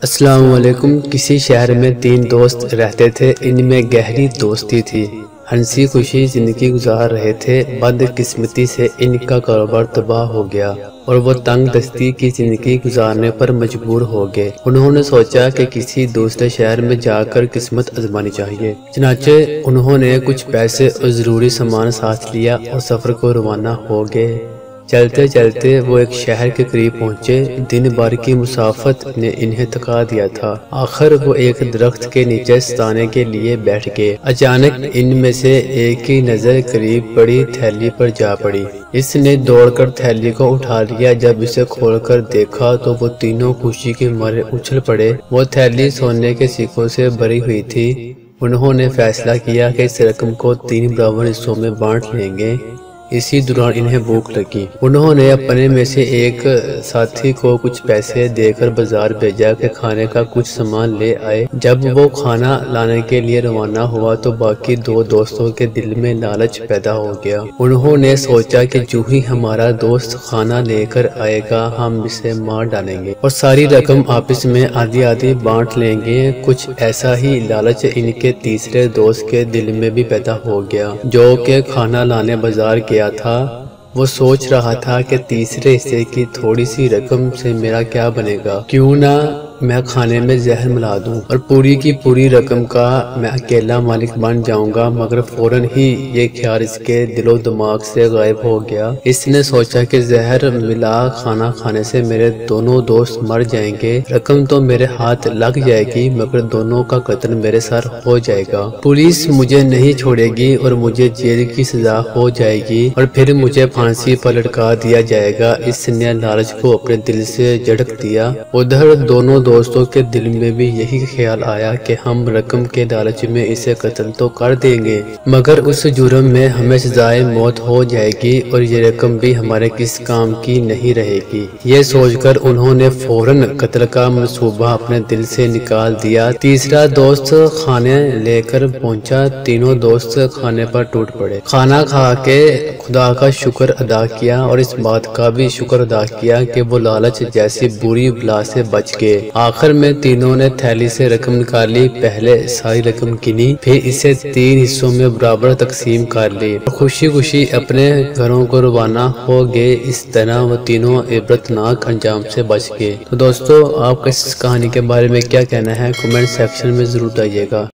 السلام علیکم۔ کسی شہر میں 3 دوست رہتے تھے۔ ان میں گہری دوستی تھی، ہنسی خوشی زندگی گزار رہے تھے۔ بد قسمتی سے ان کا کاروبار تباہ ہو گیا اور وہ تنگ دستی کی زندگی گزارنے پر مجبور ہو گئے۔ انہوں نے سوچا کہ کسی دوسرے شہر میں جا کر قسمت آزمانی چاہیے۔ چنانچہ انہوں نے کچھ پیسے اور ضروری سامان ساتھ لیا اور سفر کو روانہ ہو گئے۔ چلتے چلتے وہ ایک شہر کے قریب پہنچے۔ دن بھر کی مسافت نے انہیں تھکا دیا تھا۔ آخر وہ ایک درخت کے نیچے ستانے کے لیے بیٹھ گئے۔ اچانک ان میں سے ایک کی نظر قریب پڑی تھیلی پر جا پڑی۔ اس نے دوڑ کر تھیلی کو اٹھا لیا۔ جب اسے کھول کر دیکھا تو وہ تینوں خوشی کے مارے اچھل پڑے۔ وہ تھیلی سونے کے سکوں سے بھری ہوئی تھی۔ انہوں نے فیصلہ کیا کہ اس رقم کو 3 برابر حصوں میں بانٹ لیں گے۔ اسی دوران انہیں بھوک لگی۔ انہوں نے اپنے میں سے ایک ساتھی کو کچھ پیسے دے کر بازار بھیجا کہ کھانے کا کچھ سامان لے آئے۔ جب وہ کھانا لانے کے لیے روانہ ہوا تو باقی 2 دوستوں کے دل میں لالچ پیدا ہو گیا۔ انہوں نے سوچا کہ جو ہی ہمارا دوست کھانا لے کر آئے گا ہم اسے مار ڈالیں گے اور ساری رقم آپس میں آدھی آدھی بانٹ لیں گے۔ کچھ ایسا ہی لالچ ان کے تیسرے دوست کے دل میں بھی پیدا ہو گیا، جو کہ کھانا لانے بازار گیا تھا۔ وہ سوچ رہا تھا کہ تیسرے حصے کی تھوڑی سی رقم سے میرا کیا بنے گا، کیوں نہ میں کھانے میں زہر ملا دوں اور پوری کی پوری رقم کا میں اکیلا مالک بن جاؤں گا۔ مگر فوراً ہی یہ خیال اس کے دل و دماغ سے غائب ہو گیا۔ اس نے سوچا کہ زہر ملا کھانا کھانے سے میرے دونوں دوست مر جائیں گے، رقم تو میرے ہاتھ لگ جائے گی مگر دونوں کا قتل میرے سر ہو جائے گا۔ پولیس مجھے نہیں چھوڑے گی اور مجھے جیل کی سزا ہو جائے گی اور پھر مجھے پھانسی پر لٹکا دیا جائے گا۔ اس نے لالچ کو اپنے دل سے جھڑک دیا۔ ادھر دونوں دوستوں کے دل میں بھی یہی خیال آیا کہ ہم رقم کے لالچ میں اسے قتل تو کر دیں گے مگر اس جرم میں ہمیں سزائے موت ہو جائے گی اور یہ رقم بھی ہمارے کس کام کی نہیں رہے گی۔ یہ سوچ کر انہوں نے فوراً قتل کا منصوبہ اپنے دل سے نکال دیا۔ تیسرا دوست کھانے لے کر پہنچا۔ تینوں دوست کھانے پر ٹوٹ پڑے۔ کھانا کھا کے خدا کا شکر ادا کیا اور اس بات کا بھی شکر ادا کیا کہ وہ لالچ جیسی بری بلا سے بچ گئے۔ آخر میں تینوں نے تھیلی سے رقم نکالی، پہلے ساری رقم گنی، پھر اسے 3 حصوں میں برابر تقسیم کر لی اور خوشی خوشی اپنے گھروں کو روانہ ہو گئے۔ اس طرح وہ تینوں عبرتناک انجام سے بچ گئے۔ تو دوستو، آپ کا اس کہانی کے بارے میں کیا کہنا ہے؟ کمنٹ سیکشن میں ضرور بتائیے گا۔